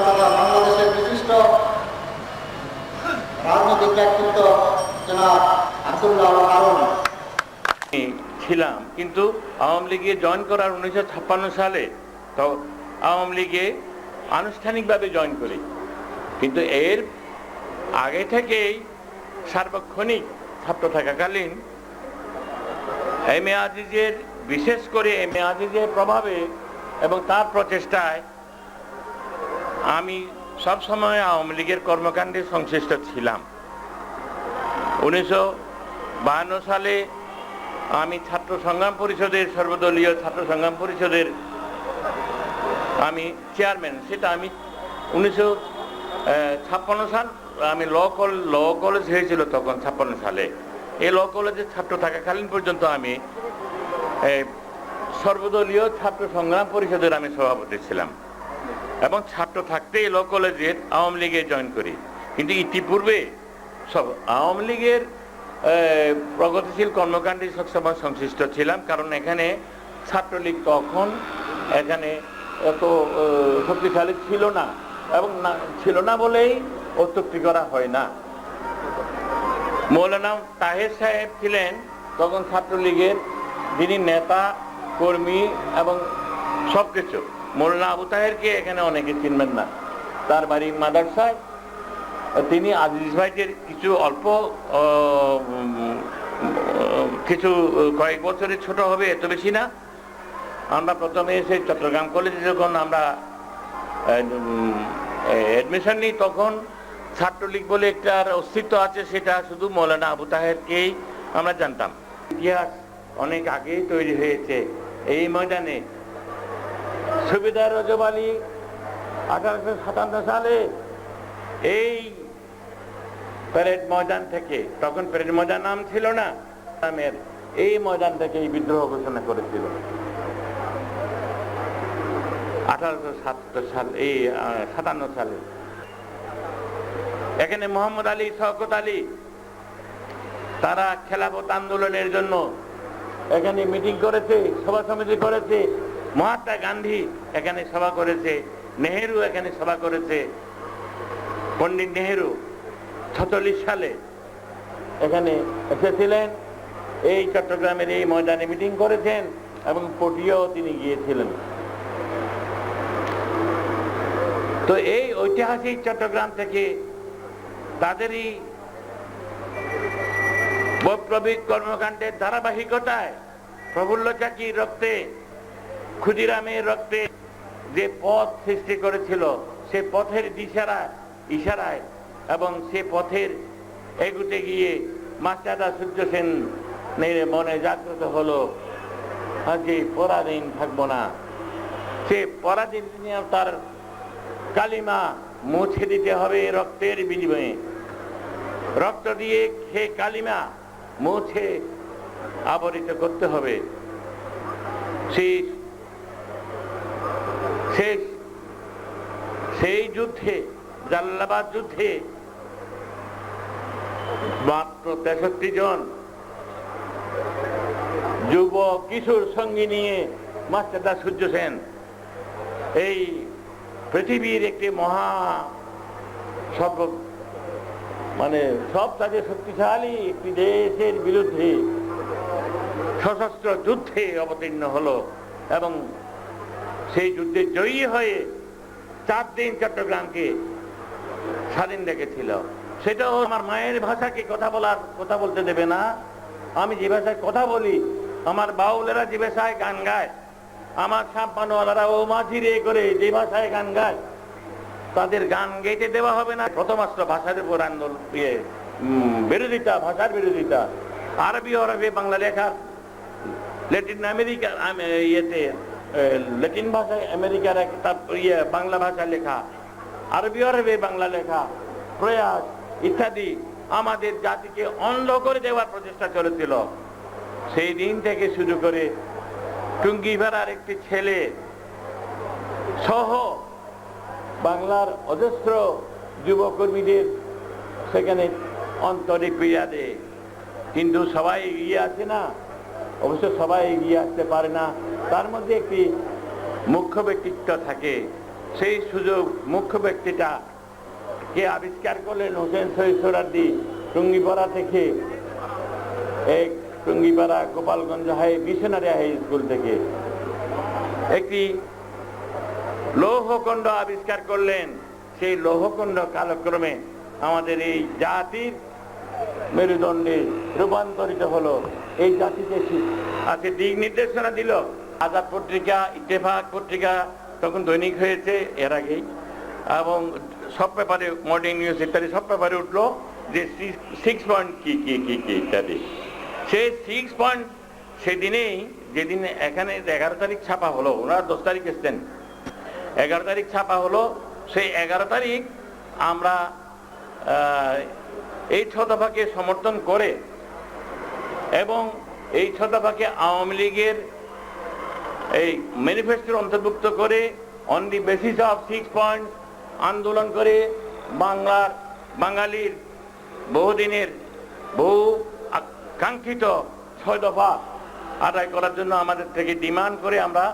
তথা বাংলাদেশের বিশিষ্ট রাজনৈতিক ব্যক্তিত্ব জনাব আব্দুল্লাহ হারুন ছিলাম, কিন্তু আওয়ামী লীগে জয়েন করার 1956 সালে তো আওয়ামী লীগে আনুষ্ঠানিকভাবে জয়েন করি, কিন্তু এর আগে থেকেই সার্বক্ষণিক ছাত্র থাকাকালীন এম এ আজিজের, বিশেষ করে এম এ আজিজের প্রভাবে এবং তার প্রচেষ্টায় আমি সবসময় আওয়ামী লীগের কর্মকাণ্ডে সংশ্লিষ্ট ছিলাম। 1952 সালে আমি ছাত্র সংগ্রাম পরিষদের, সর্বদলীয় ছাত্র সংগ্রাম পরিষদের আমি চেয়ারম্যান। সেটা আমি 1956 সাল আমি ল কলেজ হয়েছিল তখন 56 সালে। এই ল কলেজের ছাত্র থাকাকালীন পর্যন্ত আমি সর্বদলীয় ছাত্র সংগ্রাম পরিষদের আমি সভাপতি ছিলাম এবং ছাত্র থাকতে ল কলেজের আওয়ামী লীগে জয়েন করি। কিন্তু ইতিপূর্বে সব আওয়ামী লীগের প্রগতিশীল কর্মকাণ্ডে সবসময় সংশ্লিষ্ট ছিলাম, কারণ এখানে ছাত্রলীগ তখন এখানে এত শক্তিশালী ছিল না, এবং ছিল না বলেই অত্যুক্তি করা হয় না। মৌলানা তাহের সাহেব ছিলেন তখন ছাত্রলীগের, যিনি নেতা কর্মী এবং সব কিছু। মৌলানা আবু তাহেরকে এখানে অনেকে চিনবেন না, তার বাড়ি মাদ্রাসায়। তিনি আজিজ ভাইদের কিছু অল্প কিছু কয়েক বছরের ছোট হবে, এত বেশি না। আমরা প্রথমে এসে চট্টগ্রাম কলেজে যখন আমরা অ্যাডমিশন নিই, তখন ছাত্রলীগ বলে একটার অস্তিত্ব আছে, সেটা শুধু মৌলানা আবু তাহেরকেই আমরা জানতাম। ইতিহাস অনেক আগেই তৈরি হয়েছে এই ময়দানে। সুবেদার রজব আলী 1857 সালে এই প্যারেড ময়দান থেকে, তখন প্যারেড ময়দান নাম ছিল না, এই ময়দান থেকে এই বিদ্রোহ ঘোষণা করেছিল 1857 সাল, এই 57 সালে। এখানে মোহাম্মদ আলী, শওকত আলী, তারা খেলাফত আন্দোলনের জন্য এখানে মিটিং করেছে, সভা সমিতি করেছে। মহাত্মা গান্ধী এখানে সভা করেছে, নেহেরু এখানে সভা করেছে। পণ্ডিত নেহেরু 46 সালে এখানে এসেছিলেন, এই চট্টগ্রামের এই ময়দানে মিটিং করেছেন এবং পটিয়াও তিনি গিয়েছিলেন। তো এই ঐতিহাসিক চট্টগ্রাম থেকে তাদেরই বৈপ্লবিক কর্মকাণ্ডের ধারাবাহিকতায় প্রফুল্ল চাকির রক্তে, ক্ষুদিরামের রক্তে যে পথ সৃষ্টি করেছিল, সে পথের ইশারায় এবং সে পথের এগুতে গিয়ে মাস্টারদা সূর্য সেন মনে জাগ্রত হলো, আজকে পরাধীন থাকবো না। সে পরাধীন তার কালিমা মুছে দিতে হবে রক্তের বিনিময়ে। রক্ত দিয়ে সে কালিমা মুছে আবরিত করতে হবে। সেই যুদ্ধে, জালালাবাদ যুদ্ধে মাত্র 63 জন যুব কিশোর সঙ্গী নিয়ে মাস্টারদা সূর্য সেন এই পৃথিবীর একটি মহা সব কাজে শক্তিশালী একটি দেশের বিরুদ্ধে সশস্ত্র যুদ্ধে অবতীর্ণ হলো এবং সেই যুদ্ধে জয়ী হয়ে 4 দিন চট্টগ্রামকে স্বাধীন রেখেছিল। সেটাও আমার মায়ের ভাষাকে কথা বলতে দেবে না। আমি যে ভাষায় কথা বলি, আমার বাউলেরা যে ভাষায় গান গায়, আমার সাম্পানওয়ালারা ও মাঝিরে করে যে ভাষায় গান গায়, তাদের গান গাইতে দেওয়া হবে না। প্রথমাস্ত্র ভাষার উপর আন্দোলন, বিরোধিতা, ভাষার বিরোধিতা। আরবি বাংলা লেখা, ল্যাটিন আমেরিকা ল্যাটিন ভাষায় আমেরিকার একটা বাংলা ভাষা লেখা, আরবি বাংলা লেখা, প্রয়াস ইত্যাদি আমাদের জাতিকে অন্ধ করে দেওয়ার প্রচেষ্টা চলেছিল। সেই দিন থেকে শুরু করে টুঙ্গিপাড়ার একটি ছেলে সহ বাংলার অজস্র যুবকর্মীদের সেখানে অন্তরে পীড়া দেয়। কিন্তু সবাই এগিয়ে আসে না, অবশ্য সবাই এগিয়ে আসতে পারে না। তার মধ্যে একটি মুখ্য ব্যক্তিত্ব থাকে, সেই সুযোগ মুখ্য ব্যক্তিটা কে আবিষ্কার করলেন? হোসেন শহীদ সোহরাওয়ার্দী টুঙ্গিপাড়া থেকে, এক Tungipara Gopalganj missionary high school থেকে একটি লৌহখণ্ড আবিষ্কার করলেন। সেই লৌহখণ্ড কালক্রমে আমাদের এই জাতির মেরুদণ্ডে রূপান্তরিত হলো। এই জাতিকে আজকে দিক নির্দেশনা দিল। আজাদ পত্রিকা, ইত্তেফাক পত্রিকা তখন দৈনিক হয়েছে এর আগেই, এবং সব পেপারে, মর্নিং নিউজ ইত্যাদি সব পেপারে উঠলো যে 6 পয়েন্ট কি কি কি কি ইত্যাদি। সেই 6 পয়েন্ট সেদিনেই, যেদিন এখানে 11 তারিখ ছাপা হলো, ওনারা 10 তারিখ এসছেন, 11 তারিখ ছাপা হলো। সেই 11 তারিখ আমরা এই 6 দফাকে সমর্থন করে এবং এই 6 দফাকে আওয়ামী লীগের এই ম্যানিফেস্টোর অন্তর্ভুক্ত করে on the basis of 6 point আন্দোলন করে বাঙালির বহুদিনের বহু কাঙ্ক্ষিত 6 দফা আদায় করার জন্য আমাদের থেকে ডিমান্ড করে আমরা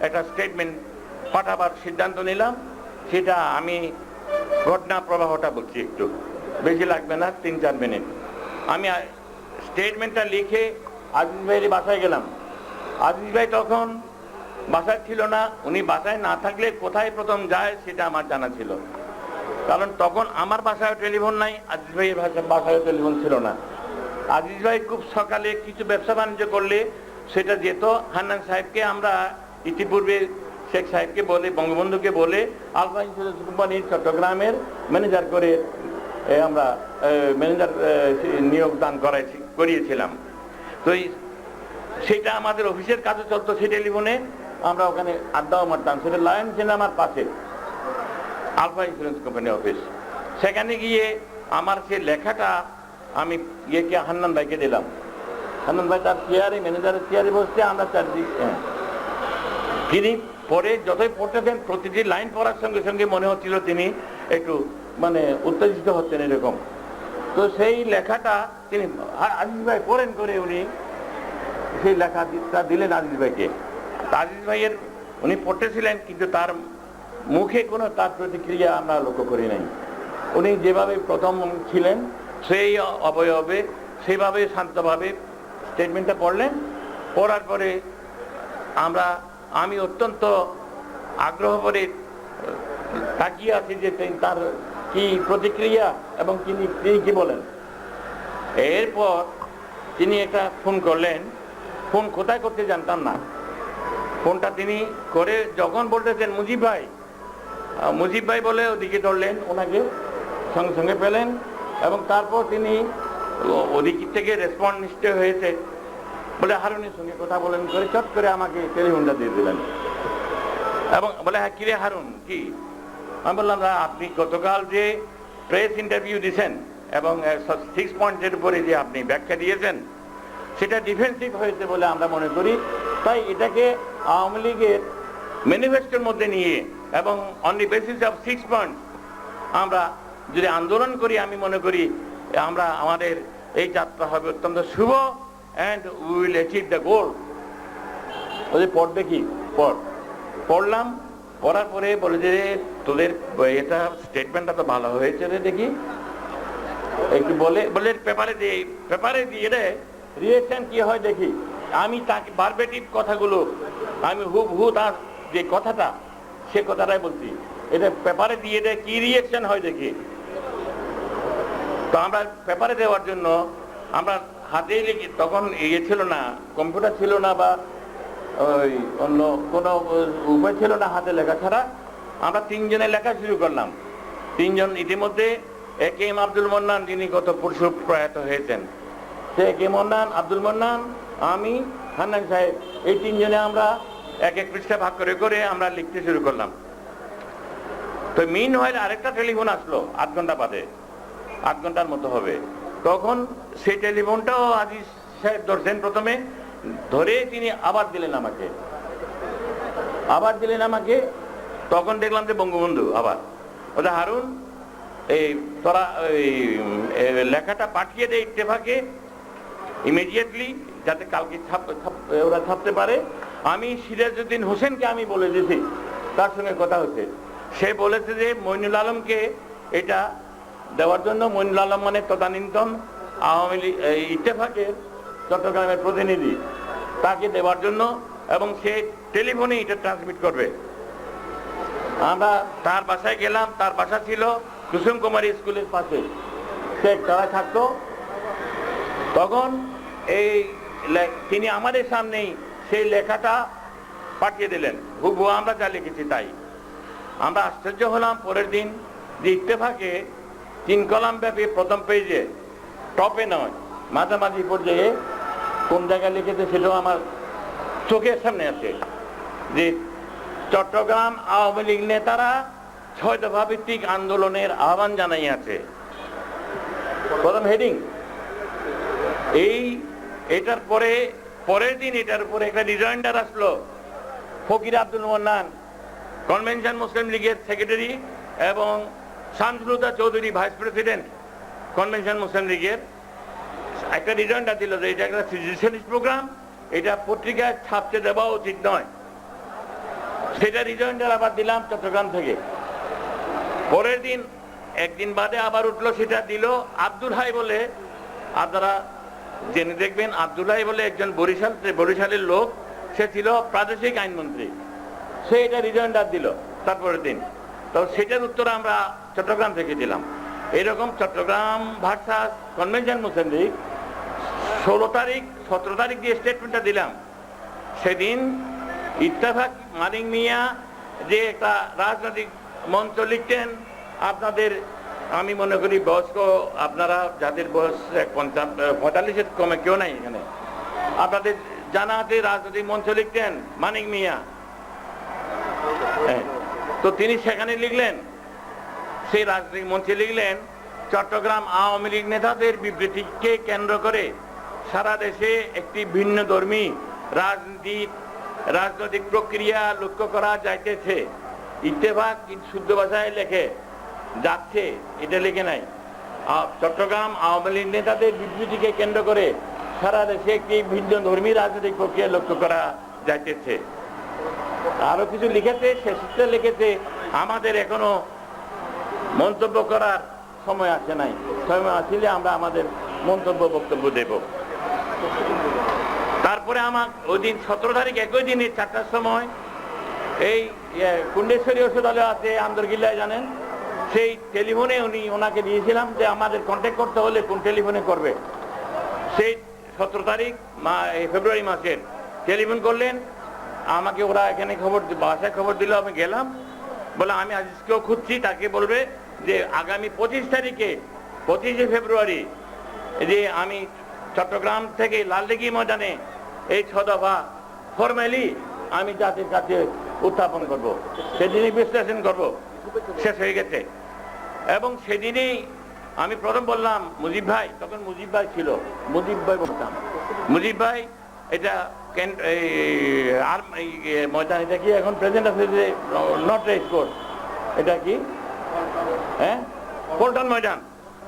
একটা স্টেটমেন্ট পাঠাবার সিদ্ধান্ত নিলাম। সেটা আমি ঘটনা প্রবাহটা বলছি, একটু বেশি লাগবে না, 3-4 মিনিট। আমি স্টেটমেন্টটা লিখে আজিজ ভাইয়ের বাসায় গেলাম। আজিজ ভাই তখন বাসায় ছিল না। উনি বাসায় না থাকলে কোথায় প্রথম যায় সেটা আমার জানা ছিল, কারণ তখন আমার বাসায় টেলিফোন নাই, আজিজ ভাইয়ের বাসায় টেলিফোন ছিল না। আজিজ ভাই খুব সকালে কিছু ব্যবসা বাণিজ্য করলে সেটা যেত হান্নান সাহেবকে, আমরা ইতিপূর্বে শেখ সাহেবকে বলে, বঙ্গবন্ধুকে বলে আলফা ইন্স্যুরেন্স কোম্পানির চট্টগ্রামের ম্যানেজার করে আমরা ম্যানেজার নিয়োগ দান করিয়েছিলাম। তো সেটা আমাদের অফিসের কাজে চলতো, সেই টেলিফোনে আমরা ওখানে আড্ডাও মারতাম। সেটা লায়ন সিনেমার পাশে আলফা ইন্স্যুরেন্স কোম্পানি অফিস। সেখানে গিয়ে আমার সে লেখাটা আমি ইয়েকে হান্নান ভাইকে দিলাম। হান্নান ভাই তার চেয়ারে, ম্যানেজারের চেয়ারে বসছে, আমরা চারদিকে। তিনি পরে যতই পড়তেছেন প্রতিটি লাইন পড়ার সঙ্গে সঙ্গে মনে হচ্ছিল তিনি একটু মানে উত্তেজিত হচ্ছেন এরকম। তো সেই লেখাটা তিনি আজিজ ভাই পড়েন করে উনি সেই লেখাটা দিলেন আজিজ ভাইকে। আজিজ ভাইয়ের উনি পড়তেছিলেন, কিন্তু তার মুখে কোনো তার প্রতিক্রিয়া আমরা লক্ষ্য করি নাই। উনি যেভাবে প্রথম ছিলেন সেই অবয়বে সেইভাবে শান্তভাবে স্টেটমেন্টটা পড়লেন। পড়ার পরে আমি অত্যন্ত আগ্রহ করে তাকিয়ে আছি যে তার কি প্রতিক্রিয়া এবং তিনি কি বলেন। এরপর তিনি একটা ফোন করলেন। ফোন কোথায় করতে জানতাম না। ফোনটা তিনি করে যখন বলতেছেন মুজিব ভাই বলে ওদিকে ধরলেন, ওনাকে সঙ্গে সঙ্গে পেলেন এবং তারপর তিনি ওদিক থেকে রেসপন্স নিশ্চয় হয়েছে বলে হারুনের সঙ্গে কথা বলেন করে চট করে আমাকে টেলিফোনটা দিয়ে দিলেন এবং বলে হ্যাঁ কিরে হারুন কি? আমি বললাম আপনি গতকাল যে প্রেস ইন্টারভিউ দিয়েছেন এবং 6 পয়েন্টের উপরে যে আপনি ব্যাখ্যা দিয়েছেন সেটা ডিফেন্সিভ হয়েছে বলে আমরা মনে করি। তাই এটাকে আওয়ামী লীগের ম্যানিফেস্টোর মধ্যে নিয়ে এবং on the basis of 6 point আমরা যদি আন্দোলন করি, আমি মনে করি আমাদের এই যাত্রা হবে অত্যন্ত শুভ and we will achieve the goal. ওই পড়বে কি পড়লাম। পড়ার পরে বলে যে তোদের এটা স্টেটমেন্টটা তো ভালো হয়েছে রে, দেখি একটু বলে পেপারে দিয়ে রে রিয়েকশন কি হয় দেখি। আমি তাকে ভার্বেটিভ কথাগুলো আমি হুবহু তার যে কথাটা সে কথাটাই বলছি, এটা পেপারে দিয়ে দেয় কি রিয়েকশন হয় দেখি। তো আমরা পেপারে দেওয়ার জন্য আমরা হাতে লিখি, তখন ইয়ে ছিল না, কম্পিউটার ছিল না বা ওই অন্য কোনো উপায় ছিল না হাতে লেখা ছাড়া। আমরা 3 জনে লেখা শুরু করলাম। 3 জন ইতিমধ্যে একেএম আব্দুল মন্নান, যিনি গত পরশু প্রয়াত হয়েছেন, সে একেএম আব্দুল মন্নান, আমি, হান্নান সাহেব, এই 3 জনে আমরা এক পৃষ্ঠা ভাগ করে করে আমরা লিখতে শুরু করলাম। তো মিন হয় আরেকটা টেলিফোন আসলো 8 ঘন্টা বাদে, 8 ঘন্টার মতো হবে। তখন সেই টেলিফোনটাও আজিজ সাহেব ধরছেন। প্রথমে ধরে তিনি আবার দিলেন আমাকে। তখন দেখলাম যে বঙ্গবন্ধু আবার বলে হারুন এই তোরা লেখাটা পাঠিয়ে দেয় ইত্তেফাকে ইমিডিয়েটলি, যাতে কালকে ওরা ছাপতে পারে। আমি সিরাজউদ্দিন হোসেনকে আমি বলে দিয়েছি, তার সঙ্গে কথা হচ্ছে। সে বলেছে যে মইনুল আলমকে এটা দেওয়ার জন্য, মইনুল আলম মানে তদানীন্তন আওয়ামী লীগ ইত্তেফাকের চট্টগ্রামের প্রতিনিধি, তাকে দেওয়ার জন্য, এবং সে টেলিফোনে এটা ট্রান্সমিট করবে। আমরা তার বাসায় গেলাম। তার বাসা ছিল কুসুম কুমারী স্কুলের পাশে, সে তারা থাকতো। তখন তিনি আমাদের সামনেই সেই লেখাটা পাঠিয়ে দিলেন, হুবহু আমরা যা লিখেছি তাই। আমরা আশ্চর্য হলাম। পরের দিন যে ইত্তেফাকে 3 কলাম ব্যাপী প্রথম পেজে, টপে নয়, মাঝামাঝি পর্যায়ে কোন জায়গায় লিখেছে সেটাও আমার চোখের সামনে আছে, যে চট্টগ্রাম আওয়ামী লীগ নেতারা 6 দফা ভিত্তিক আন্দোলনের আহ্বান জানাইয়াছে। প্রথম হেডিং। এটার পরের দিন এটার উপরে একটা রিজাইন্ডার আসলো। ফকির আব্দুল মান্নান, কনভেনশন মুসলিম লীগের সেক্রেটারি, এবং শামসুলহুদা চৌধুরী, ভাইস প্রেসিডেন্ট কনভেনশন মুসলিম লীগের, একটা রিজাইন্ডার দিল যে এটা একটা সিজিশনিস্ট প্রোগ্রাম, এটা পত্রিকায় ছাপতে দেওয়া উচিত নয়। সেটা রিজাইন্ডার আবার দিলাম চট্টগ্রাম থেকে। পরের দিন, একদিন বাদে আবার উঠলো, সেটা দিল আব্দুল হাই বলে, আপনারা জেনে দেখবেন, আব্দুল হাই বলে একজন বরিশালের লোক, সে ছিল প্রাদেশিক আইনমন্ত্রী। সে এটা রিজাইন্ডার দিল তারপরের দিন। তো সেটার উত্তর আমরা চট্টগ্রাম থেকে দিলাম। এরকম চট্টগ্রাম ভার্সাস কনভেনশন মুসলিম লীগ 16 তারিখ 17 তারিখ দিয়ে স্টেটমেন্টটা দিলাম। সেদিন ইত্তেফাক মানিক মিয়া যে একটা রাজনৈতিক মঞ্চ লিখতেন, আপনাদের আমি মনে করি বয়স্ক, আপনারা যাদের বয়স 45-এর কমে কেউ নাই এখানে, আপনাদের জানা আছে রাজনৈতিক মঞ্চ লিখতেন মানিক মিয়া। তো তিনি সেখানে লিখলেন, সেই রাজনৈতিক মঞ্চে লিখলেন, চট্টগ্রাম আওয়ামী লীগ নেতাদের বিবৃতিকে কেন্দ্র করে সারা দেশে একটি ভিন্ন ধর্মী রাজনৈতিক প্রক্রিয়া লক্ষ্য করা যাইতেছে। ইত্তেফাক শুদ্ধ ভাষায় লেখে যাচ্ছে, এটা লিখে নাই। চট্টগ্রাম আওয়ামী লীগ নেতাদের বিবৃতিকে কেন্দ্র করে সারা দেশে একটি ভিন্ন ধর্মী রাজনৈতিক প্রক্রিয়া লক্ষ্য করা যাইতেছে। আরো কিছু লিখেছে, শেষে লিখেছে, আমাদের এখনো মন্তব্য করার সময় আসে নাই, সময় আসলে আমরা আমাদের মন্তব্য বক্তব্য দেব। তারপরে আমার ওই দিন 17 তারিখ একই দিনে 4টার সময় এই কুণ্ডেশ্বরী ওষুধালয় আছে আন্দরগিল্লায়, জানেন, সেই টেলিফোনে ওনাকে দিয়েছিলাম যে আমাদের কন্ট্যাক্ট করতে হলে কোন টেলিফোনে করবে। সেই 17 তারিখ ফেব্রুয়ারি মাসের টেলিফোন করলেন আমাকে, ওরা এখানে বাসায় খবর দিল। আমি গেলাম, বলে আমি আজকেও খুঁজছি, তাকে বলবে যে আগামী 25 তারিখে 25শে ফেব্রুয়ারি যে আমি চট্টগ্রাম থেকে লালদিঘি ময়দানে এই 6 দফা ফরমালি আমি জাতির কাছে উত্থাপন করব, সেদিনই বিশ্লেষণ করব। শেষ হয়ে গেছে। এবং সেদিনই আমি প্রথম বললাম মুজিব ভাই, তখন মুজিব ভাই ছিল, মুজিব ভাই বলতাম, মুজিব ভাই এটা ময়দান, এটা কি এখন প্রেজেন্ট আছে যে নট রেস কোর্ট, এটা কি হ্যাঁ পল্টন ময়দান,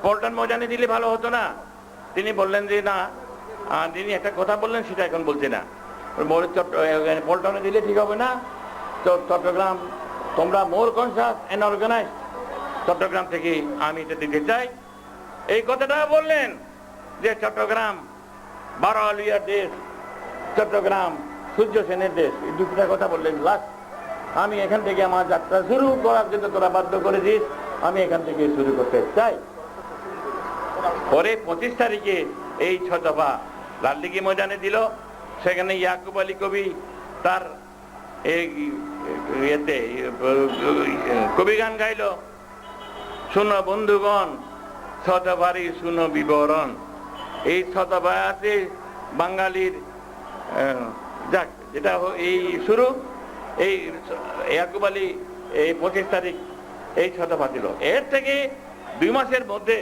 পল্টন ময়দানে দিলে ভালো হতো না? তিনি বললেন যে না, তিনি একটা কথা বললেন সেটা এখন বলছে না, পল্টনে দিলে ঠিক হবে না। তো চট্টগ্রাম তোমরা মোর কনসাস এন্ড অর্গানাইজ, চট্টগ্রাম থেকে আমি এটা দিতে চাই, এই কথাটা বললেন। যে চট্টগ্রাম 12 আলিয়ার দেশ, চট্টগ্রাম সূর্য সেনের দেশ, এই দুটা কথা বললেন। লাস্ট আমি এখান থেকে আমার যাত্রা শুরু করার জন্য তোরা বাধ্য করে দিস, আমি এখান থেকে শুরু করতে চাই। পরে 25 তারিখে এই 6 দফা লালদিঘি ময়দানে দিল। সেখানে ইয়াকুব আলী কবি তার কবি গান গাইল, শুনো বন্ধুগণ 6 দফারই শুনো বিবরণ। এই 6 দফা আছে বাঙালির, যাক যেটা এই শুরু, এই ইয়াকুব আলী এই 25 তারিখ এই 6 দফা দিল। এর থেকে 2 মাসের মধ্যে,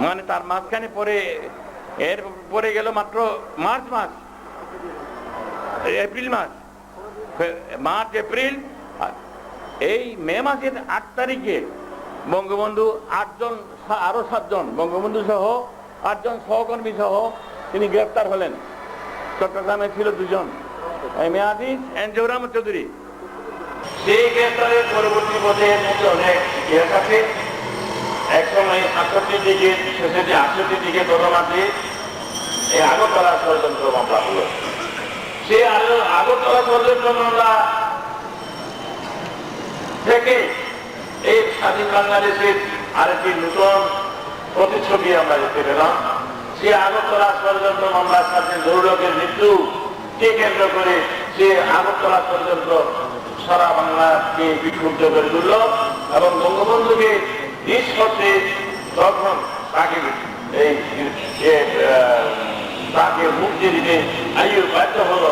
মানে তার মাঝখানে এর পরে গেল মাত্র মার্চ মাস, এপ্রিল মাস, মার্চ এপ্রিল, এই মে মাসের 8 তারিখে বঙ্গবন্ধু 8 জন, আরো 7 জন বঙ্গবন্ধু সহ 8 জন সহকর্মী সহ তিনি গ্রেফতার হলেন। চট্টগ্রামে ছিল 2 জন, মেয়াদিস এন্ড জোহরাম চৌধুরী, সেই গ্রেফতারের পরবর্তী পর্যায়ের মধ্যে অনেক ইতিহাস আছে। এক সময় ৬৭ দিকে শেষে যে ৬৮ দিকে ঘটনাতে এই আগরতলা ষড়যন্ত্র মামলা হলো। সেই আগরতলা ষড়যন্ত্র মামলা থেকে এই স্বাধীন বাংলাদেশের আরেকটি নতুন প্রতিচ্ছবি আমরা দেখতে পেলাম। সে আগরতলা ষড়যন্ত্র মামলার সাথে জরুরকের মৃত্যুকে কেন্দ্র করে সে আগরতলা ষড়যন্ত্র সারা বাংলাকে বিক্ষুব্ধ করে তুলল এবং বঙ্গবন্ধুকে নিঃশর্তে তখন তাকে মুক্তি দিতে আইয়ুব বাধ্য হলো।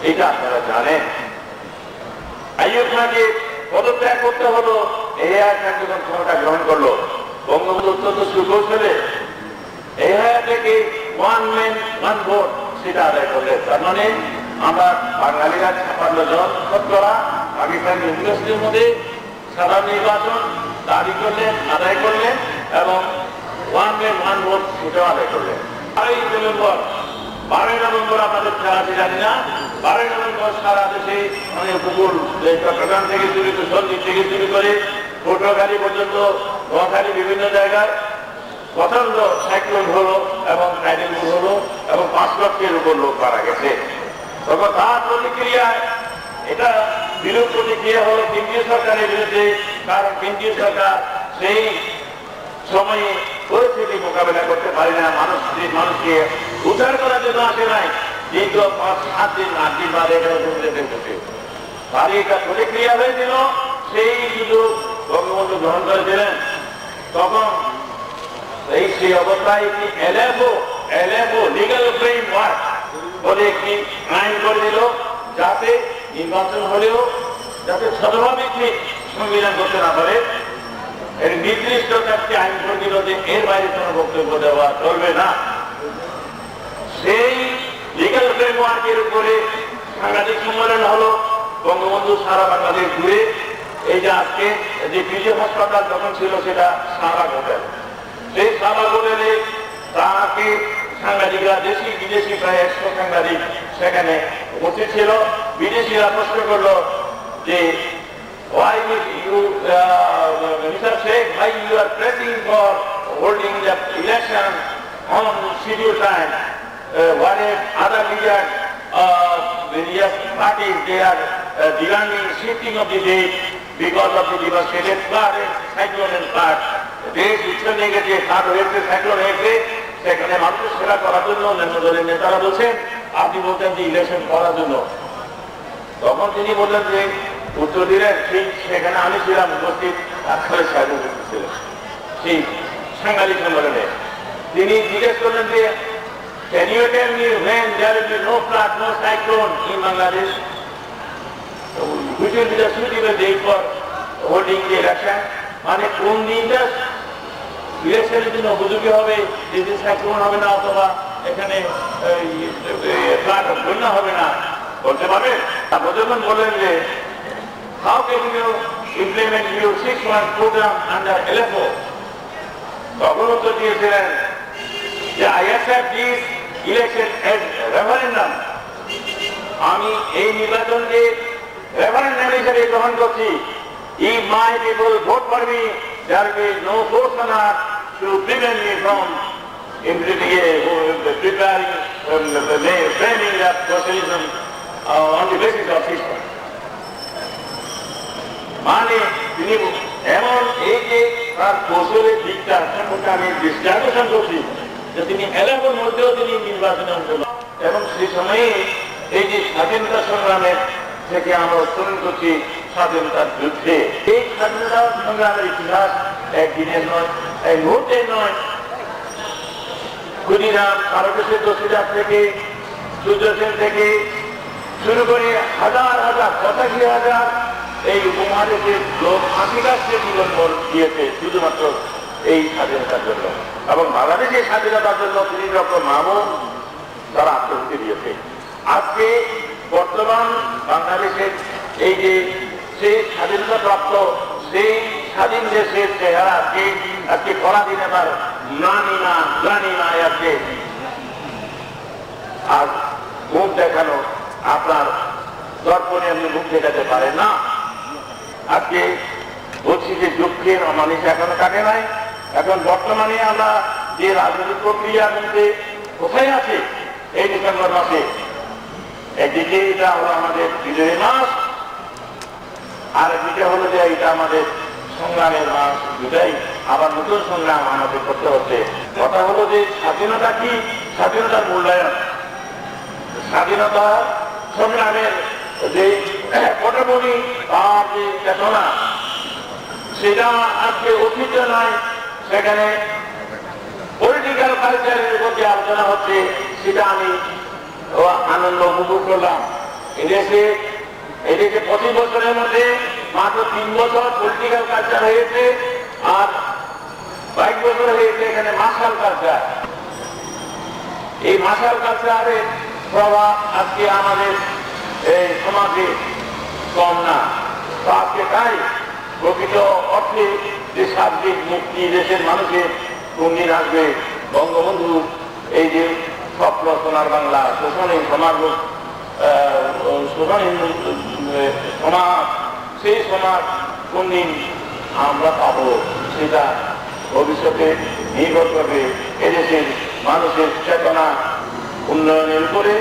এটা আপনারা জানেন। আইয়ুব খানকে পদত্যাগ করতে হলো। এই খান যখন ক্ষমতা গ্রহণ করলো, বঙ্গবন্ধু অত্যন্ত সুকৌশলে এই থেকে ওয়ান ম্যান ওয়ান ভোট সেটা আদায় করলেন। তার মানে আমরা বাঙালিরা ৫৬ জন শতকরা পাকিস্তান ইউনিভার্সিটির মধ্যে সাধারণ নির্বাচন দাবি করলেন, আদায় করলেন এবং ওয়ান ম্যান ওয়ান ভোট সেটাও আদায় করলেন। 12 নভেম্বর আপনাদের খেলা আছে জানি না, 12 নভেম্বর সারা দেশে মানে উপকূল চট্টগ্রাম থেকে শুরু করে সন্দ্বীপ থেকে শুরু করে পটুয়াখালী পর্যন্ত নোয়াখালী বিভিন্ন জায়গায় প্রচন্ড সাইক্লোন হলো এবং টাইডেল হলো এবং 5 লক্ষের উপর লোক মারা গেছে। তখন তার প্রতিক্রিয়ায় এটা বিরূপ প্রতিক্রিয়া হলো কেন্দ্রীয় সরকারের বিরুদ্ধে। কারণ কেন্দ্রীয় সরকার সেই সময়ে পরিস্থিতি মোকাবেলা করতে পারে না, মানুষকে উদ্ধার করার জন্য আসে নাই। দীর্ঘ 5-7 দিন 8 দিন বাদে তার এটা প্রতিক্রিয়া হয়েছিল। সেই সুযোগ বঙ্গবন্ধু গ্রহণ করেছিলেন। তখন সেই অবস্থায় একটি এলএফও লিগাল ফ্রেমওয়ার্ক বলে একটি আইন করে দিল, যাতে নির্বাচন হলেও যাতে শতভাবে সংবিধান করতে না পারে এর নির্দিষ্ট একটি আইন করে দিল যে এর বাইরে কোনো বক্তব্য দেওয়া চলবে না। সেই লিগাল ফ্রেমওয়ার্কের উপরে সাংবাদিক সম্মেলন হলো। বঙ্গবন্ধু সারা বাংলাদেশ ঘুরে এই যে আজকে যে বিজয় হাসপাতাল যখন ছিল সেটা শাহবাগ হোটেল, সেই শাহবাগ হোটেলে তাকে সাংবাদিকরা দেশি বিদেশি প্রায় 100 সাংবাদিক সেখানে উপস্থিত ছিল। বিদেশিরা প্রশ্ন করলো যে why you Mr. Sheikh, why you are pressing for holding the election on scheduled time, whereas other leaders of various parties they are demanding shifting of the date because of the devastated flood and cyclone and flood. দেশ উচ্ছন্নে গেছে, flood হয়েছে, cyclone হয়েছে, সেখানে মানুষের সেবা করার জন্য অন্যান্য দলের নেতারা বলছেন আপনি বলতেন যে ইলেকশন করার জন্য। তখন তিনি বললেন যে উত্তর দিলেন সেখানে আমি ছিলাম উপস্থিত, খালেদ সাহেব উপস্থিত ছিলেন সেই সাংবাদিক সম্মেলনে। তিনি জিজ্ঞেস করলেন যে can you tell me when there will be no flood, no cyclone in Bangladesh, which will be the suitable date for holding the election? মানে কোন দিনটা ইলেকশনের জন্য উপযোগী হবে, যেদিন সাইক্লোন হবে না অথবা এখানে ফ্লাড বন্যা হবে না, বলতে পারবেন? তারপর যখন বললেন যে how can you implement your 6-month program under LFO, তখন উত্তর দিয়েছিলেন যে I accept this election as referendum, আমি এই নির্বাচনকে রেফারেন্ডাম হিসেবে গ্রহণ করছি। If my people vote for me, there will be no force on earth to prevent me from preparing, framing that socialism on the basis of system. মানে তিনি এমন এই যে তার কৌশলের দিকটা সম্পর্কে আমি বিশ্লেষণ করছি যে তিনি এলাকার মধ্যেও তিনি নির্বাচনে অংশগ্রহণ এবং সেই সময়ে এই যে স্বাধীনতা সংগ্রামের থেকে আমরা উত্তরণ করছি স্বাধীনতার যুদ্ধে। এই স্বাধীনতা সংগ্রামের ইতিহাস একদিনের নয়, এক মুহূর্তের নয়। ক্ষুদিরাম ভারতের দোষীরাম থেকে সূর্য সেন থেকে শুরু করে হাজার হাজার ৮৫,০০০ এই উপমহাদেশের লোক ফাঁসি কাছে জীবন দিয়েছে শুধুমাত্র এই স্বাধীনতার জন্য এবং বাংলাদেশের স্বাধীনতার জন্য ৩০ লক্ষ মামুন তারা আত্মহত্যা দিয়েছে। আজকে বর্তমান বাংলাদেশের এই যে সেই স্বাধীনতা প্রাপ্ত সেই স্বাধীন দেশের চেহারা আজকে পরাধীন আবার গ্লানিমায় আজকে আর মুখ দেখানো আপনার দর্পণে আপনি মুখ দেখাতে পারেন না। আজকে বলছি যে দুঃখের অমানিস এখনো কাটে নাই। এখন বর্তমানে আমরা যে রাজনৈতিক প্রক্রিয়ার মধ্যে কোথায় আছে এই ডিসেম্বর মাসে, একদিকে এটা হলো আমাদের বিজয়ী মাস, আর একদিকে হলো যে এটা আমাদের সংগ্রামের মাস। দুটাই আবার নতুন সংগ্রাম আমাদের করতে হচ্ছে। কথা হলো যে স্বাধীনতা কি, স্বাধীনতার মূল্যায়ন, স্বাধীনতা সংগ্রামের যে পটভূমি তার যে চেতনা, সেটা আজকে অতীত নয়। সেখানে পলিটিক্যাল কালচারের উপর যে আলোচনা হচ্ছে সেটা আমি আনন্দ উপভোগ করলাম। এদেশে 25 বছরের মধ্যে মাত্র 3 বছর পলিটিক্যাল কালচার হয়েছে, আর 22 বছর হয়েছে এখানে মার্শাল কালচার। এই মার্শাল কালচারের প্রভাব আজকে আমাদের এই সমাজে কম না। তো আজকে তাই প্রকৃত অর্থে যে সার্বিক মুক্তি দেশের মানুষের কোনদিন আসবে, বঙ্গবন্ধু এই যে স্বপ্ন সোনার বাংলা, শোষণহীন সমাজ, শোষণহীন সমাজ, সেই সমাজ কোনদিন আমরা পাবো সেটা ভবিষ্যতে নির্ভর করবে এদেশের মানুষের চেতনা উন্নয়নের উপরে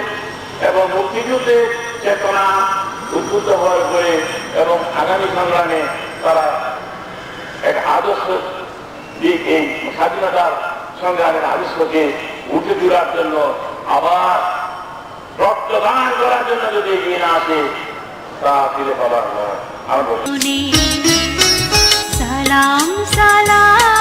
এবং মুক্তিযুদ্ধের চেতনা উদ্বুদ্ধ হওয়ার উপরে, এবং আগামী সংগ্রামে তারা এক আদর্শ দিক, এই স্বাধীনতার সংগ্রামের আদর্শকে উঠে তোলার জন্য, আবার রক্তদান করার জন্য যদি এগিয়ে না আসে তা ফিরে পাবার নয়। সালাম সালাম